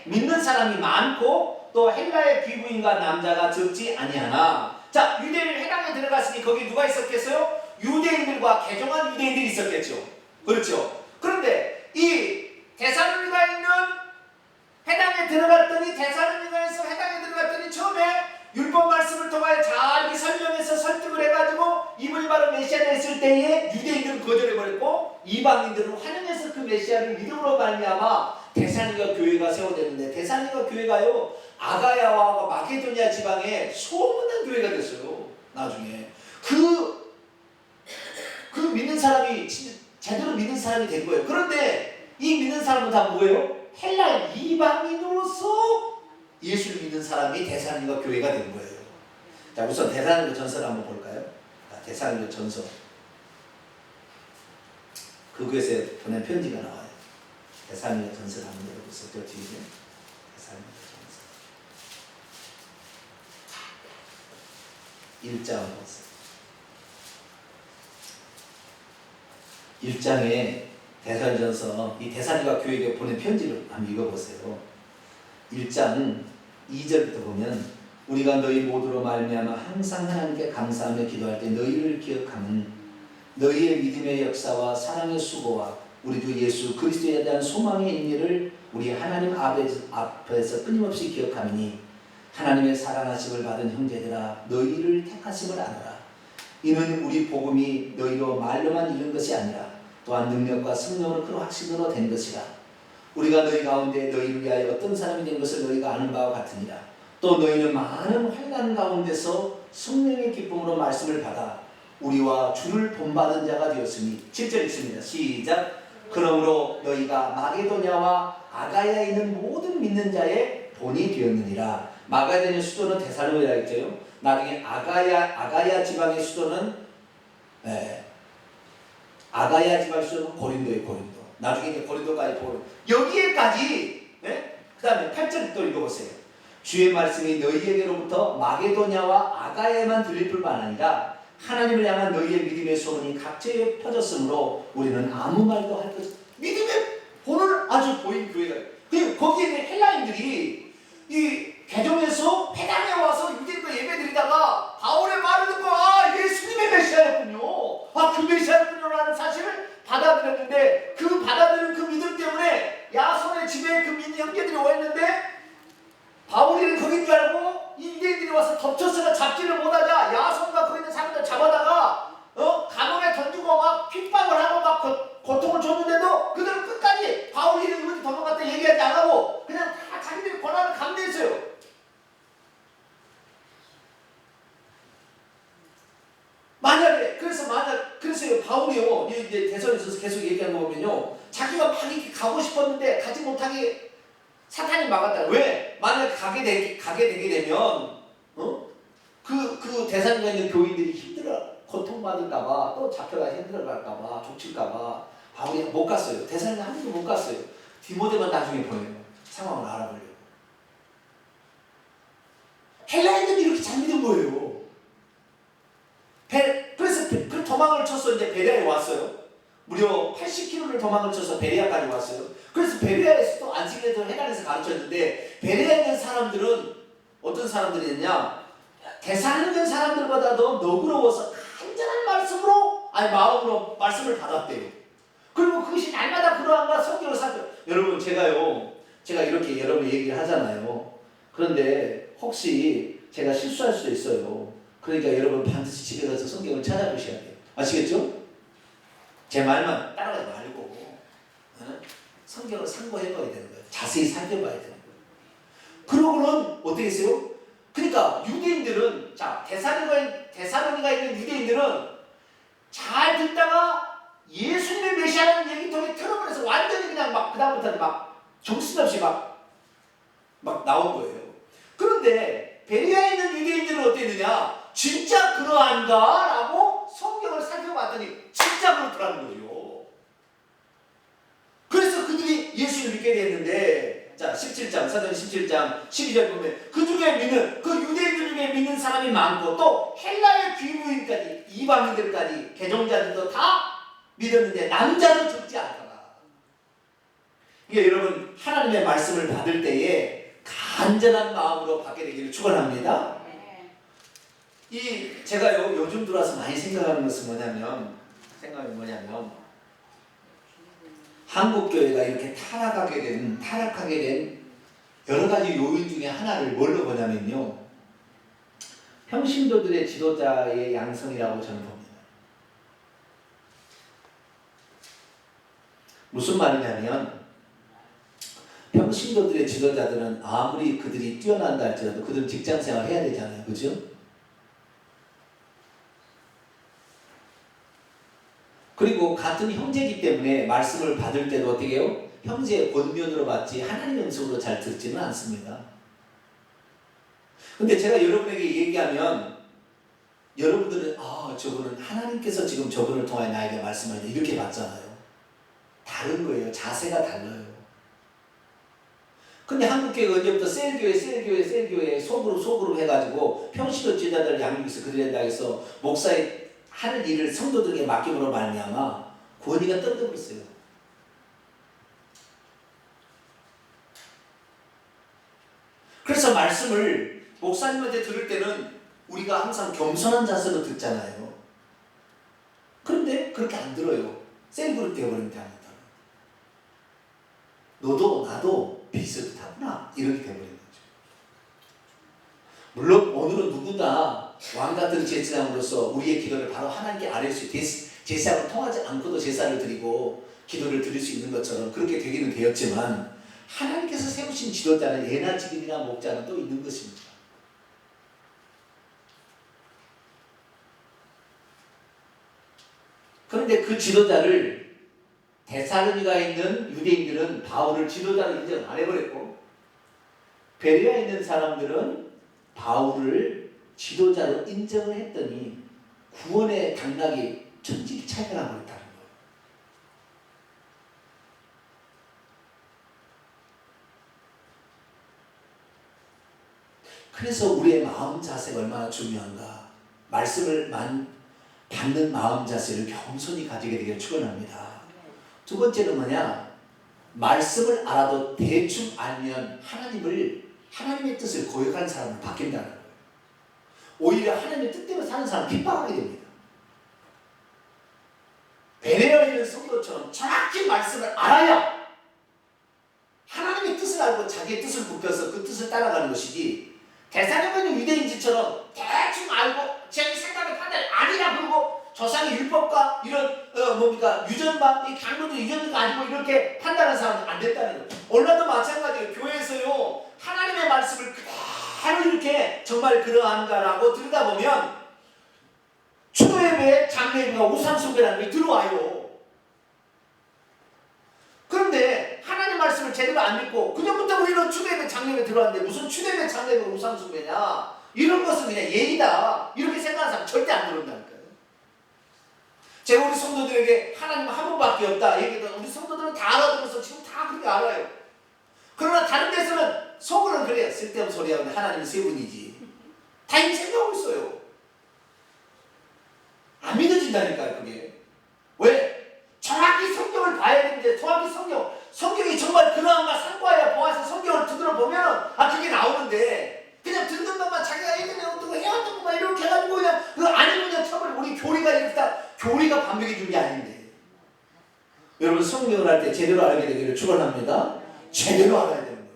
믿는 사람이 많고 또 헬라의 귀부인과 남자가 적지 아니하나. 자, 유대인 회당에 들어갔으니 거기 누가 있었겠어요? 유대인들과 개종한 유대인들이 있었겠죠. 그렇죠. 그런데 이 데살로니가 있는 회당에 들어갔더니 처음에 율법 말씀을 통하여 잘 설명해서 설득을 해가지고 이분이 바로 메시아가 됐을 때에 유대인들은 거절해버렸고 이방인들은 환영해서 그 메시아를 믿음으로 말미암아 데살로니가 교회가 세워졌는데, 데살로니가 교회가요 아가야와 마게도니아 지방에 소문난 교회가 됐어요. 나중에 그 믿는 사람이 제대로 믿는 사람이 된 거예요. 그런데 이 믿는 사람은 다 뭐예요? 헬라 이방인으로서 예수를 믿는 사람이 데살로니가 교회가 된 거예요. 자, 우선 데살로니가 전서를 한번 볼까요? 데살로니가 전서. 그 교회에서 보낸 편지가 나와요. 데살로니가 전서를 한번 열어보세요. 저 뒤에 데살로니가 전서 1장 보세요. 1장에 데살로니가전서, 이 데살로니가 교회에게 보낸 편지를 한번 읽어보세요. 1장 2절부터 보면 우리가 너희 모두로 말미암아 항상 하나님께 감사하며 기도할 때 너희를 기억하는 너희의 믿음의 역사와 사랑의 수고와 우리 주 예수 그리스도에 대한 소망의 인리를 우리 하나님 앞에서 끊임없이 기억하니 하나님의 사랑하심을 받은 형제들아 너희를 택하심을 아노라. 이는 우리 복음이 너희로 말로만 이른 것이 아니라 또한 능력과 성령으로 그 확신으로 된 것이라. 우리가 너희 가운데 너희를 위하여 어떤 사람이 된 것을 너희가 아는 바와 같으니라. 또 너희는 많은 환난 가운데서 성령의 기쁨으로 말씀을 받아 우리와 주를 본받은 자가 되었으니 7절 있습니다. 시작. 그러므로 너희가 마게도냐와 아가야에 있는 모든 믿는 자의 본이 되었느니라. 마게도냐 수도는 데살로니가 했죠. 나중에 아가야 지방의 수도는 아가야 지방의 수도는 고린도예요. 고린도. 나중에 이제 고린도까지 보고 여기에까지. 그 다음에 8절 또 읽어보세요. 주의 말씀이 너희에게로부터 마게도냐와 아가야에만 들릴 뿐만 아니라 하나님을 향한 너희의 믿음의 소문이 각지에 퍼졌으므로 우리는 아무 말도 할 것. 믿음의 본을 아주 보인 교회가. 거기에 있는 헬라인들이 이 개종에서 회당에 와서 유대인과 예배드리다가 바울의 말을 듣고 예수님의 메시아였군요. 그 메시아였군요라는 사실을 받아들였는데 그 받아들인 그 믿음 때문에 야손의 집에 그 믿는 형제들이 와 있는데 바울이는 거긴 줄 알고 유대인들이 와서 덮쳤으나 잡지를 못하자 야손과 거기 있는 사람들 잡아다가 감옥에 던지고 막 핍박을 하고 막 고통을 줬는데도 그들은 끝까지 바울이 이렇게 도망갔다 얘기하지 안 하고 그냥 다 자기들의 권한을 감내했어요. 그래서 바울이요 이제 대선에서 계속 얘기하는 거 보면요 자기가 막 이렇게 가고 싶었는데 가지 못하게 사탄이 막았다. 왜? 만약 가게 되게 되면 그 대상에 있는 교인들이 힘들어 고통받을까봐 또 잡혀가 힘들어갈까봐 족칠까봐 바울이 못 갔어요. 대상에 한 번도 못 갔어요. 디모데만 나중에 보내요. 상황을 알아보려고. 헬라인들이 이렇게 잘 믿은 거예요. 그래서 그 도망을 쳐서 이제 베레아에 왔어요. 무려 80km를 도망을 쳐서 베레아까지 왔어요. 그래서 베레아에서 또 안식일에서 해당해서 가르쳤는데 베레아에 있는 사람들은 어떤 사람들이냐 데살로니가 사람들보다 더 너그러워서 간절한 마음으로 말씀을 받았대요. 그리고 그것이 날마다 그러한가 성경을 살펴. 여러분 제가 이렇게 여러분 얘기를 하잖아요. 그런데 혹시 제가 실수할 수도 있어요. 그러니까 여러분 반드시 집에 가서 성경을 찾아보셔야 돼요. 아시겠죠? 제 말만 따라가지 말고 성경을 상고해봐야 되는 거예요. 자세히 살펴봐야 되는 거예요. 그러고는 어떻게 했어요? 그러니까 유대인들은 데살로니가 있는 유대인들은 잘 듣다가 예수님의 메시아라는 얘기통에 틀어버려서 완전히 그냥 막 그다음부터는 막 정신없이 막 나온 거예요. 그런데 베레아에 있는 유대인들은 어땠느냐? 진짜 그러한가? 라고 성경을 살펴봤더니 진짜 그렇더라는 거죠. 그래서 그들이 예수를 믿게 됐는데 자 17장 사도행 17장 12절 보면 그 중에 믿는 그 유대인들 중에 믿는 사람이 많고 또 헬라의 귀부인까지 이방인들까지 개종자들도 다 믿었는데 남자도 적지 않더라. 이게 여러분 하나님의 말씀을 받을 때에 간절한 마음으로 받게 되기를 축원합니다. 제가요 요즘 들어와서 많이 생각하는 것은 뭐냐면 한국 교회가 이렇게 타락하게 된 여러 가지 요인 중에 하나를 뭘로 보냐면요 평신도들의 지도자의 양성이라고 저는 봅니다. 무슨 말이냐면 평신도들의 지도자들은 아무리 그들이 뛰어난다 할지라도 그들은 직장생활 해야 되잖아요. 그죠? 그리고 같은 형제이기 때문에 말씀을 받을 때도 어떻게 해요? 형제의 권면으로 받지 하나님의 음성으로 잘 듣지는 않습니다. 근데 제가 여러분에게 얘기하면 여러분들은 저분은 하나님께서 지금 저분을 통하여 나에게 말씀하는데 이렇게 받잖아요. 다른 거예요. 자세가 달라요. 근데 한국교회가 언제부터 셀교회 소그룹 해가지고 평신도 지도자들 양육해서 그들에 대해서 목사의 하는 일을 성도들에게 맡김으로 말미암아 권위가 떨어져버렸어요. 그래서 말씀을 목사님한테 들을 때는 우리가 항상 겸손한 자세로 듣잖아요. 그런데 그렇게 안 들어요. 셀그룹 되어버리면 다음부터 너도 나도 비슷하구나 이렇게 되어버리는 거죠. 물론 오늘은 누구나 왕같은 제사장으로서 우리의 기도를 바로 하나님께 아뢰 수 제사장을 통하지 않고도 제사를 드리고 기도를 드릴 수 있는 것처럼 그렇게 되기는 되었지만 하나님께서 세우신 지도자는 예나 지금이나 목자는 또 있는 것입니다. 그런데 그 지도자를 데살로니가에 있는 유대인들은 바울을 지도자로 인정 안 해버렸고 베레아에 있는 사람들은 바울을 지도자로 인정을 했더니 구원의 당락이 전질이 차이가 나버렸다는 거예요. 그래서 우리의 마음 자세가 얼마나 중요한가. 말씀을 받는 마음 자세를 겸손히 가지게 되기를 축원합니다. 두 번째는 뭐냐? 말씀을 알아도 대충 알면 하나님의 뜻을 고역한 사람을 바뀐다는 거예요. 오히려 하나님의 뜻대로 사는 사람을 핍박하게 됩니다. 베레아에 있는 성도처럼 정확히 말씀을 알아야 하나님의 뜻을 알고 자기의 뜻을 굽혀서 그 뜻을 따라가는 것이지, 데살로니가 유대인들처럼 대충 알고 자기 생각의 판단이 아니라 그러고 조상의 율법과 이런 유전과 이 강론도 유전을 가지고 이렇게 판단하는 사람은 안 됐다는 거예요. 오늘도 마찬가지예요. 교회에서요 하나님의 말씀을 그대로 이렇게 정말 그러한가라고 들여다보면 초예배, 장례배가 우상숭배라는 게 들어와요. 그런데 하나님 말씀을 제대로 안 믿고 그전부터 우리는 초예배, 장례배 들어왔는데 무슨 초예배, 장례배가 우상숭배냐, 이런 것은 그냥 예의다 이렇게 생각하는 사람 절대 안 들어온다니까요. 제가 우리 성도들에게 하나님은 한 분밖에 없다 얘기해도 우리 성도들은 다 알아들어서 지금 다 그렇게 알아요. 그러나 다른 데서는 속으로는 그래요. 쓸데없는 소리하고 하나님은 세 분이지 다 이렇게 생각하고 있어요. 안 믿어진다니까요. 그게 왜? 정확히 성경을 봐야 되는데 정확히 성경이 정말 그러한가 상고하여 보아서 성경을 두드려 보면 그게 나오는데 그냥 듣는 것만 자기가 예전에 어떻게 해왔던 것만 이렇게 해가지고 그냥 그거 아니면 그냥 쳐버리고 우리 교리가 이렇다. 교리가 반백해 준 게 아닌데. 여러분 성경을 할 때 제대로 알게 되기를 축원합니다. 제대로 알아야 되는 거예요.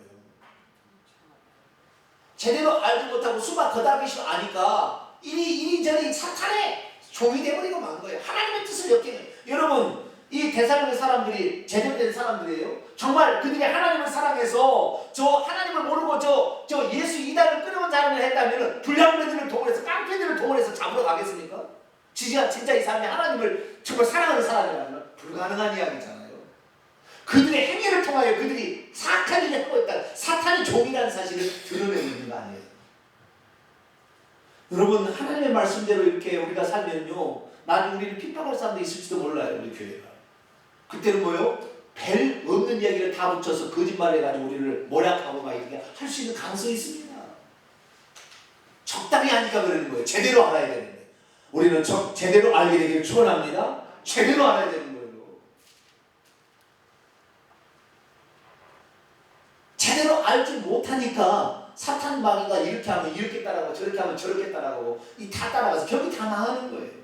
제대로 알지 못하고 수박 거다기씩 아니까 이리저리 사탄의 종이 되어버리고 만 거예요. 하나님의 뜻을 엮이는. 여러분 이 데살로니가 사람들이 제대로 된 사람들이에요. 정말 그들이 하나님을 사랑해서 저 하나님을 모르고 저 예수 이단을 끊어온 자를 했다면 불량배들을 동원해서 깡패들을 동원해서 잡으러 가겠습니까? 진짜 이 사람이 하나님을 정말 사랑하는 사람이라면 불가능한 이야기잖아요. 그들의 행위를 통하여 그들이 사악한 일을 하고 있다. 사탄의 종이라는 사실을 드러내고 있는 거 아니에요. 여러분 하나님의 말씀대로 이렇게 우리가 살면요 나중에 우리를 핍박할 사람도 있을지도 몰라요. 우리 교회가 그때는 뭐요? 별 없는 이야기를 다 붙여서 거짓말해가지고 우리를 모략하고 막 이렇게 할 수 있는 가능성이 있습니다. 적당히 하니까 그러는 거예요. 제대로 알아야 되는데 우리는 제대로 알게 되기를 축원합니다. 제대로 알아야 되는 거예요. 제대로 알지 못하니까 사탄 마귀가 이렇게 하면 이렇게 따라가고 저렇게 하면 저렇게 따라가고 다 따라가서 결국 다 망하는 거예요.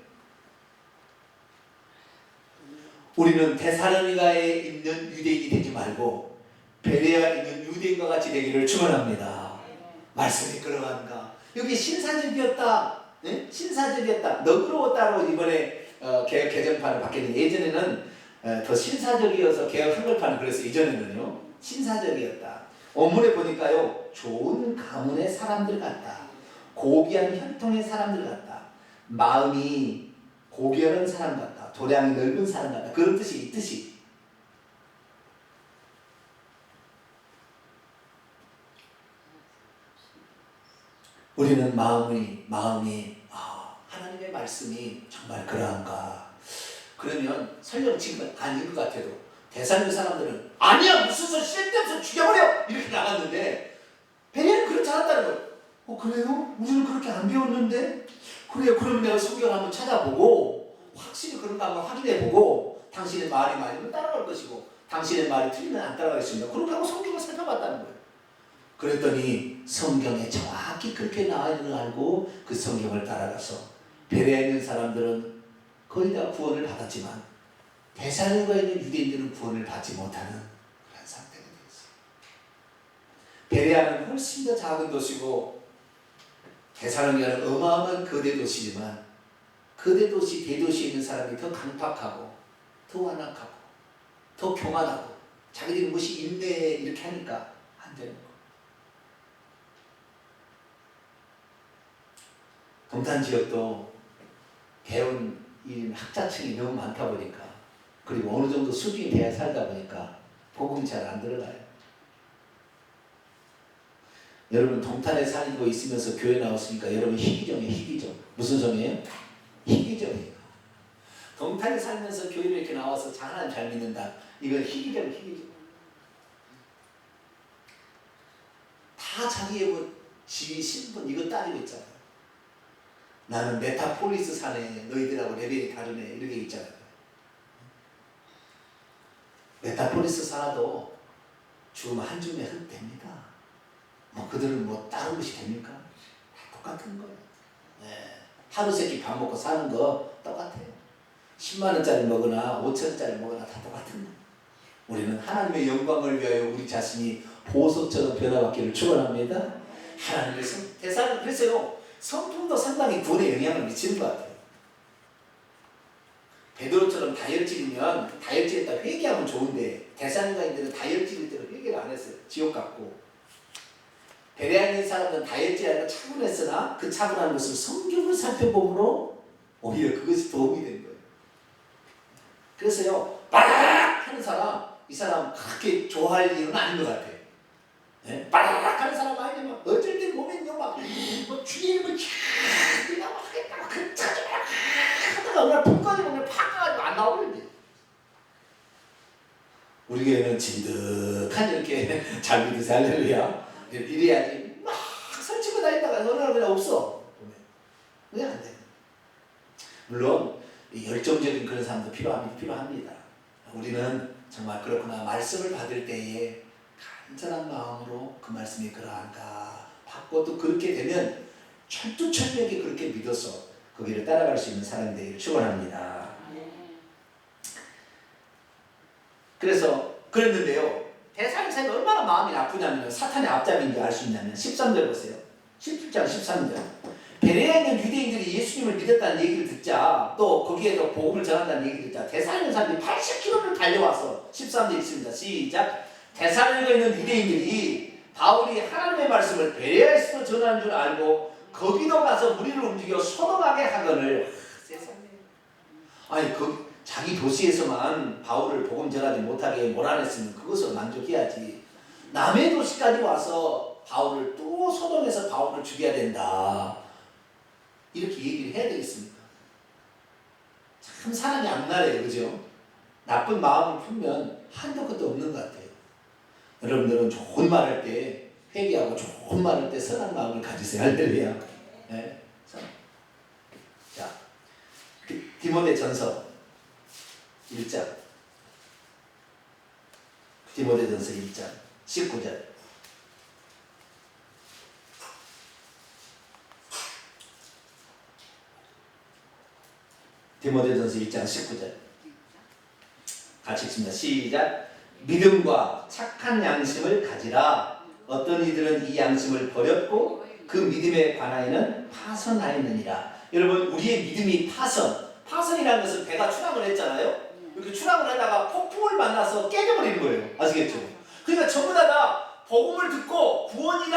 우리는 데살로니가에 있는 유대인이 되지 말고 베레아에 있는 유대인과 같이 되기를 축원합니다. 말씀이 끌어간가. 여기 신사적이었다. 네? 신사적이었다. 너그러웠다고 이번에 개혁 개정판을 바뀌었는데 예전에는 더 신사적이어서 개혁 한글판은 그래서 이전에는요 신사적이었다. 원문에 보니까요 좋은 가문의 사람들 같다. 고귀한 혈통의 사람들 같다. 마음이 고귀한 사람 같다. 도량이 넓은 사람 같다. 그런 뜻이 이 뜻이. 우리는 마음이 하나님의 말씀이 정말 그러한가. 그러면 설령 지금 아닌 것 같아도 데살로니가 사람들은 아니야 무슨 소리 쓸데없어 죽여버려 이렇게 나갔는데 베레아는 그렇지 않았다는 거예요. 그래요? 우리는 그렇게 안 배웠는데? 그래요. 그러면 내가 성경을 한번 찾아보고 확실히 그런가 한번 확인해보고 당신의 말이 맞으면 따라갈 것이고 당신의 말이 틀리면 안 따라가겠습니다. 그렇게 하고 성경을 살펴봤다는 거예요. 그랬더니 성경에 정확히 그렇게 나와 있는 걸 알고 그 성경을 따라가서 베레아에 있는 사람들은 거의 다 구원을 받았지만 데살로니가에 있는 유대인들은 구원을 받지 못하는 그런 상태가 되었어요. 베레아는 훨씬 더 작은 도시고 데살로니가는 어마어마한 거대 도시지만 거대 도시, 대도시에 있는 사람이 더 강팍하고 더 완악하고 더 교만하고 자기들이 무엇이 있네 이렇게 하니까 안 되는 거예요. 동탄 지역도 배운 이 학자층이 너무 많다 보니까 그리고 어느 정도 수준이 돼야 살다 보니까 복음이 잘 안 들어가요. 여러분 동탄에 살고 있으면서 교회 나왔으니까 여러분 희귀종이에요. 희귀종. 무슨 종이에요? 희귀종이에요. 동탄에 살면서 교회를 이렇게 나와서 하나님 잘 믿는다. 이건 희귀종, 희귀종. 다 자기의 뭐 지위, 신분 이거 따지고 있잖아요. 나는 메타폴리스 사네. 너희들하고 레벨이 다르네. 이렇게 있잖아요. 메타폴리스 살아도 죽으면 한 줌의 흙 됩니다. 뭐 그들은 뭐 다른 것이 됩니까? 다 똑같은 거예요. 네. 하루 세끼 밥 먹고 사는 거 똑같아요. 10만 원짜리 먹으나 5천 원짜리 먹으나 다 똑같은 거예요. 우리는 하나님의 영광을 위하여 우리 자신이 보석처럼 변화받기를 축원합니다. 하나님의 대사는 그랬어요. 성품도 상당히 구원에 영향을 미치는 것 같아요. 베드로처럼 다혈질이면 다혈질에다 회개하면 좋은데 데살로니가인들은 다혈질일 때는 회개를 안 했어요. 지옥 갔고 베레아에 있는 사람들은 다혈질이라는 차분했으나 그 차분한 것을 성경을 살펴보므로 오히려 그것이 도움이 된 거예요. 그래서요 빠락 하는 사람 이 사람 그렇게 좋아할 일은 아닌 것 같아요. 네? 빠락 하는 사람 아니면 어쩔 때 보면요 막뭐 주인을 뭐 내가 막 하겠다 그 짜증 하다가 그냥 분까지 보면 팍 가지고 안 나오는데 우리 교회는 진득한 이렇게 잘 믿으세요. 할렐루야. 이래야지 막 설치고 다니다가 어느 날 그냥 없어. 그냥 안 돼. 물론 열정적인 그런 사람도 필요합니다. 우리는 정말 그렇구나. 말씀을 받을 때에 간절한 마음으로 그 말씀이 그러한가 받고 또 그렇게 되면 철두철미하게 그렇게 믿어서 거기를 따라갈 수 있는 사람이 되기를 축원합니다. 그래서 그랬는데요. 데살로니가가 얼마나 마음이 나쁘냐면 사탄의 앞잡이인지 알 수 있냐면 13절 보세요. 17장 13절. 베레아에 있는 유대인들이 예수님을 믿었다는 얘기를 듣자 또 거기에도 복음을 전한다는 얘기를 듣자 데살로니가 사람들이 80km를 달려와서 13절 있습니다. 시작. 데살로니가에 있는 유대인들이 바울이 하나님의 말씀을 베레아에서 전하는 줄 알고 거기도 가서 무리를 움직여 소동하게 하거늘. 아니 자기 도시에서만 바울을 복음 전하지 못하게 몰아냈으면 그것을 만족해야지. 남의 도시까지 와서 바울을 또 소동해서 바울을 죽여야 된다. 이렇게 얘기를 해야 되겠습니까? 참 사람이 악랄해요. 그죠? 나쁜 마음을 품면 한도 끝도 없는 것 같아요. 여러분들은 좋은 말 할 때 회개하고 좋은 말 할 때 선한 마음을 가지세요. 할렐루야. 네. 자, 디모데전서 1장 디모데전서 1장 19절 디모데전서 1장 19절 같이 읽습니다. 시작. 믿음과 착한 양심을 가지라. 어떤 이들은 이 양심을 버렸고 그 믿음에 관하여는 파선하였느니라. 여러분 우리의 믿음이 파선이라는 것은 배가 추락을 했잖아요. 이렇게 추락을 하다가 폭풍을 만나서 깨져버리는 거예요. 아시겠죠? 그러니까 전부 다 복음을 듣고 구원의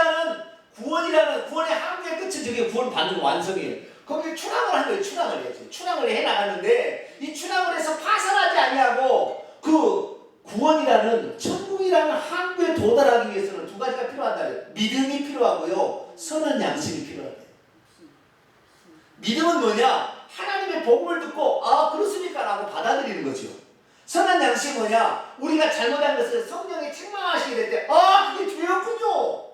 항구의 끝은 저게 구원 받는 완성이에요. 거기에 추락을 한 거예요. 추락을 해야죠. 추락을 해 나가는데 이 추락을 해서 파산하지 아니하고 그 구원이라는 천국이라는 항구에 도달하기 위해서는 두 가지가 필요하다. 믿음이 필요하고요. 선한 양심이 필요하다. 믿음은 뭐냐? 하나님의 복음을 듣고 그렇습니까? 라고 받아들이는 거죠. 선한 양심은 뭐냐? 우리가 잘못한 것을 성령이 책망하시게 될 때 그게 죄였군요.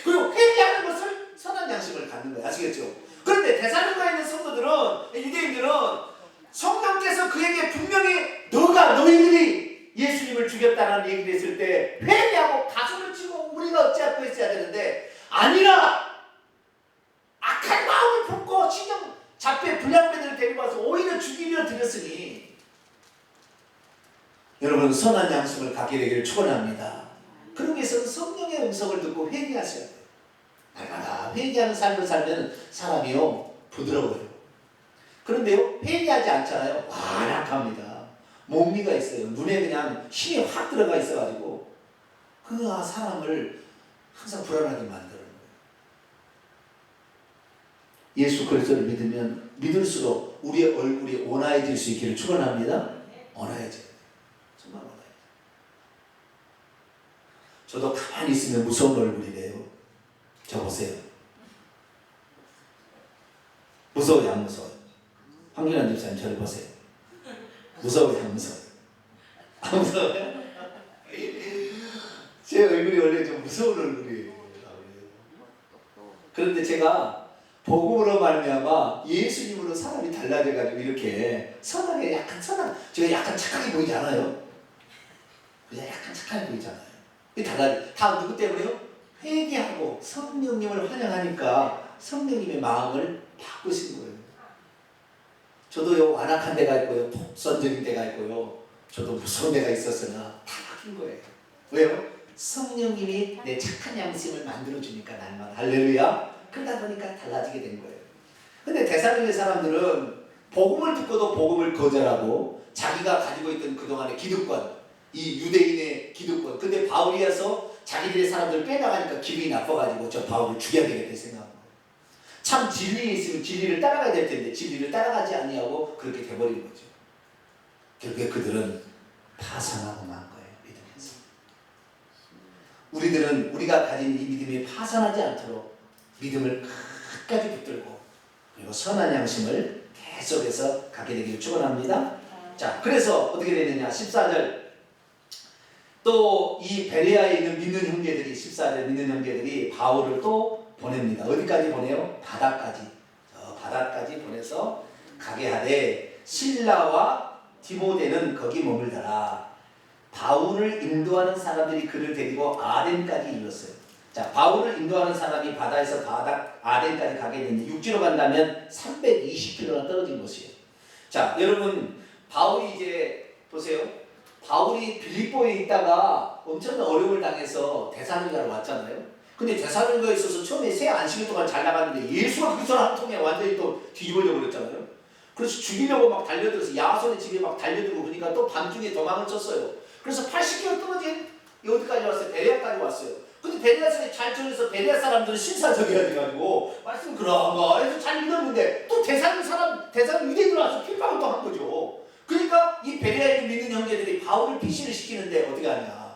그리고 회개하는 것을 선한 양심을 갖는 거예요. 아시겠죠? 그런데 데살로니가에 있는 성도들은 유대인들은 성령께서 그에게 분명히 너희들이 예수님을 죽였다는 얘기를 했을 때 회개하고 가슴을 죽이고 우리가 어찌할 뻔했어야 되는데 아니라 악한 마음을 품고 신령 잡혀 불량배들을 데리고 와서 오히려 죽이려 들였으니 여러분 선한 양심을 갖게 되기를 축원합니다. 그러기 위해서는 성령의 음성을 듣고 회개하셔야 돼요. 날마다 회개하는 삶을 살면 사람이요 부드러워요. 그런데요 회개하지 않잖아요. 완악합니다. 몸미가 있어요. 눈에 그냥 힘이 확 들어가 있어가지고 그 사람을 항상 불안하게 만드는 거예요. 예수 그리스도를 믿으면 믿을수록 우리의 얼굴이 온화해질 수 있기를 축원합니다. 온화해져야 돼요. 정말 온화해져요. 저도 가만히 있으면 무서운 얼굴이래요. 저 보세요. 무서워요 안 무서워요? 황균환 집사님 저를 보세요. 무서워요 안 무서워요? 안 무서워요? 제 얼굴이 원래 좀 무서운 얼굴이에요. 그런데 제가 복음으로 말미암아 예수님으로 사람이 달라져가지고 이렇게 선하게 약간 선한 제가 약간 착하게 보이지 않아요? 그냥 약간 착하게 보이잖아요. 이게 달라져. 다 누구 때문에요? 회개하고 성령님을 환영하니까 성령님의 마음을 바꾸신 거예요. 저도요 완악한 데가 있고요 독선적인 데가 있고요 저도 무서운 데가 있었으나 다 바뀐 거예요. 왜요? 성령님이 내 착한 양심을 만들어주니까 날마다 할렐루야. 그러다 보니까 달라지게 된 거예요. 근데 데살로니가 사람들은 복음을 듣고도 복음을 거절하고 자기가 가지고 있던 그동안의 기득권 이 유대인의 기득권 근데 바울이 와서 자기들의 사람들을 빼나가니까 기분이 나빠가지고 저 바울을 죽여야 되겠다 생각한 거예요. 참 진리에 있으면 진리를 따라가야 될 텐데 진리를 따라가지 아니하고 그렇게 돼버린 거죠. 결국에 그들은 파산하고 만 거예요. 믿음에서. 우리들은 우리가 가진 이 믿음이 파산하지 않도록 믿음을 끝까지 붙들고 그리고 선한 양심을 계속해서 갖게 되기를 축원합니다. 자, 그래서 어떻게 되느냐 14절 또 이 베레아에 있는 믿는 형제들이 14절 믿는 형제들이 바울을 또 보냅니다. 어디까지 보내요? 바다까지. 바다까지 보내서 가게 하되 실라와 디모데는 거기 머물더라. 바울을 인도하는 사람들이 그를 데리고 아덴까지 이르렀어요. 자, 바울을 인도하는 사람이 바다에서 아덴까지 가게 됐는데 육지로 간다면 320km나 떨어진 곳이에요. 자, 여러분 바울이 이제 보세요. 바울이 빌립보에 있다가 엄청난 어려움을 당해서 데살로니가로 왔잖아요. 근데 데살로니가에 있어서 처음에 새 안식일 동안 잘 나갔는데 예수가 그 사람 한 통에 완전히 또 뒤집어져 버렸잖아요. 그래서 죽이려고 막 달려들어서 야손의 집에 막 달려들고 그러니까 또 밤중에 도망을 쳤어요. 그래서 80km 떨어진 어디까지 왔어요? 베레아까지 왔어요. 근데 베레아에서 잘 전해서 베레아 사람들은 신사적이야 돼가지고 말씀 그런가 해서 잘 믿었는데 또 대사는 유대인들 와서 핍박을 또 한 거죠. 그러니까 이 베레아에 믿는 형제들이 바울을 피신을 시키는데 어떻게 하냐.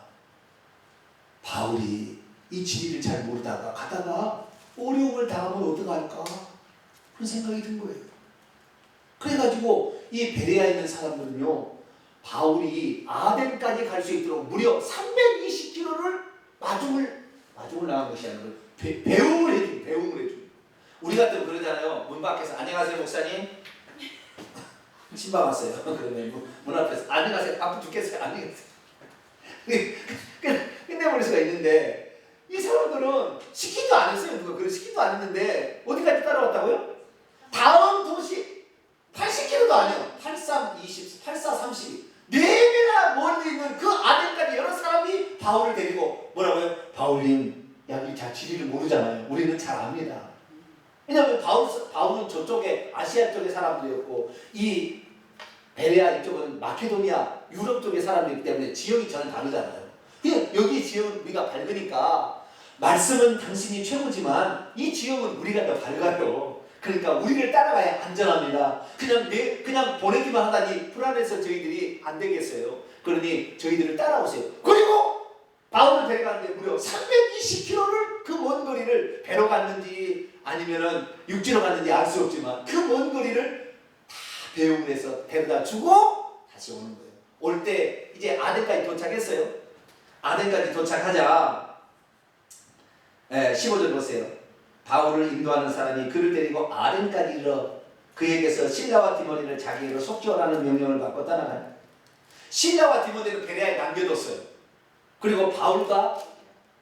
바울이 이 진리를 잘 모르다가 가다가 어려움을 당하면 어떡할까 그런 생각이 든 거예요. 그래가지고 이 베레아에 있는 사람들은요 바울이 아덴까지 갈 수 있도록 무려 320km를 마중을 나간 것이 아니라 배웅을 해줘. 우리 같으면 그러잖아요. 문 밖에서 안녕하세요 목사님. 신방 왔어요. 그러면 문 앞에서 안녕하세요. 아프 죽겠어요. 안녕하세요. 끝내버릴 수가 있는데 이 사람들은 시키도 안 했어요. 누가 그걸 시키도 안 했는데 어디까지 따라왔다고요? 다음 도시 80km도 아니에요. 8320, 8432 4배나 멀리 있는 그 아덴까지 여러 사람이 바울을 데리고 뭐라고요? 바울님 여기 잘 지리를 모르잖아요. 우리는 잘 압니다. 왜냐하면 바울은 저쪽에 아시아 쪽의 사람들이었고 이 베레아 이쪽은 마케도니아 유럽 쪽의 사람들이기 때문에 지형이 저는 다르잖아요. 그냥 여기 지형은 우리가 밝으니까 말씀은 당신이 최고지만 이 지형은 우리가 더 밝아요. 그러니까 우리를 따라가야 안전합니다. 그냥 보내기만 하다니 불안해서 저희들이 안 되겠어요. 그러니 저희들을 따라오세요. 그리고 바울을 데려가는데 무려 320km를 그 먼 거리를 배로 갔는지 아니면은 육지로 갔는지 알 수 없지만 그 먼 거리를 다 배웅을 해서 데려다 주고 다시 오는 거예요. 올 때 이제 아덴까지 도착했어요. 아덴까지 도착하자 15절 보세요. 바울을 인도하는 사람이 그를 데리고 아덴까지 이르러 그에게서 실라와 디모데를 자기에게로 속죄하라는 명령을 받고 떠나가요. 실라와 디모데는 베레아에 남겨뒀어요. 그리고 바울과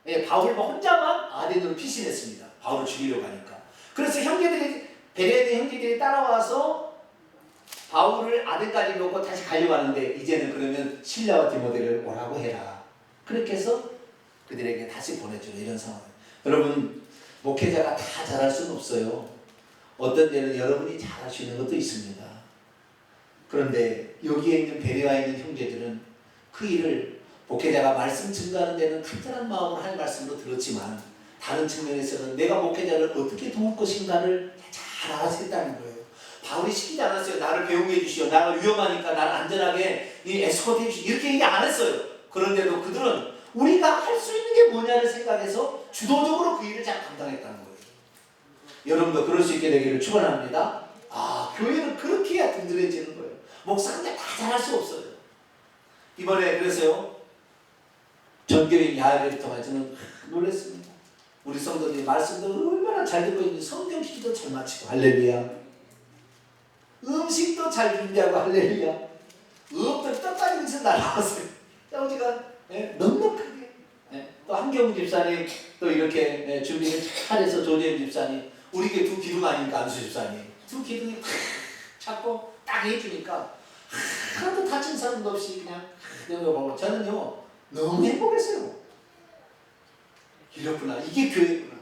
예, 바울 혼자만 아덴으로 피신했습니다. 바울을 죽이려고 하니까. 그래서 형제들이 베레아의 형제들이 따라와서 바울을 아덴까지 놓고 다시 가려고 하는데 이제는 그러면 실라와 디모데를 오라고 해라. 그렇게 해서 그들에게 다시 보내주는 이런 상황. 여러분 목회자가 다 잘할 수는 없어요. 어떤 때는 여러분이 잘할 수 있는 것도 있습니다. 그런데 여기에 있는 베레아에 있는 형제들은 그 일을 목회자가 말씀 증거하는 데는 간절한 마음으로 할 말씀으로 들었지만 다른 측면에서는 내가 목회자를 어떻게 도울 것인가를 잘 알아서 했다는 거예요. 바울이 시키지 않았어요. 나를 배웅해 주시오. 나가 위험하니까 나를 안전하게 에스코트 해 주시오. 이렇게 얘기 안 했어요. 그런데도 그들은 우리가 할 수 있는 게 뭐냐를 생각해서 주도적으로 그 일을 잘 감당했다는 거예요. 여러분도 그럴 수 있게 되기를 축원합니다. 교회는 그렇게 해야 든든해지는 거예요. 목사인데 다 잘할 수 없어요. 이번에 그래서요. 전교인 야외를 통해 저는 놀랐습니다. 우리 성도들이 말씀도 얼마나 잘 듣고 있는지 성경 기도 잘 마치고 할렐루야. 음식도 잘 준비하고 할렐루야. 없던 떡까지 그래서 날아왔어요. 우리가 넉넉하게 또 한경우 집사님 또 이렇게 준비를 잘 해서 조재현 집사님 우리 교회 두 기둥 아닙니까 안수 집사님 두 기둥이 탁 잡고 딱 해주니까 하나도 다친 사람도 없이 그냥 보고 저는요 너무 행복했어요. 이렇구나. 이게 교회구나.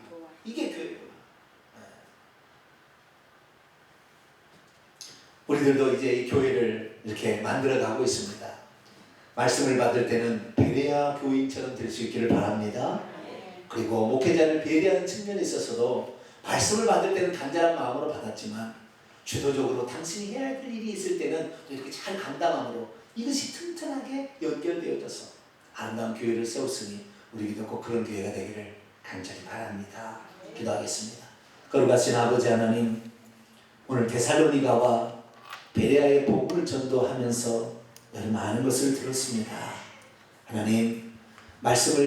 이게 교회구나. 우리들도 이제 이 교회를 이렇게 만들어가고 있습니다. 말씀을 받을 때는 베레아 교인처럼 될 수 있기를 바랍니다. 그리고 목회자를 배려하는 측면에 있어서도 말씀을 받을 때는 간절한 마음으로 받았지만 주도적으로 당신이 해야 할 일이 있을 때는 또 이렇게 잘 감당함으로 이것이 튼튼하게 연결되어져서 아름다운 교회를 세웠으니 우리 기도 꼭 그런 교회가 되기를 간절히 바랍니다. 기도하겠습니다. 거룩하신 아버지 하나님, 오늘 데살로니가와 베레아의 복음을 전도하면서 많은 것을 들었습니다. 하나님, 말씀을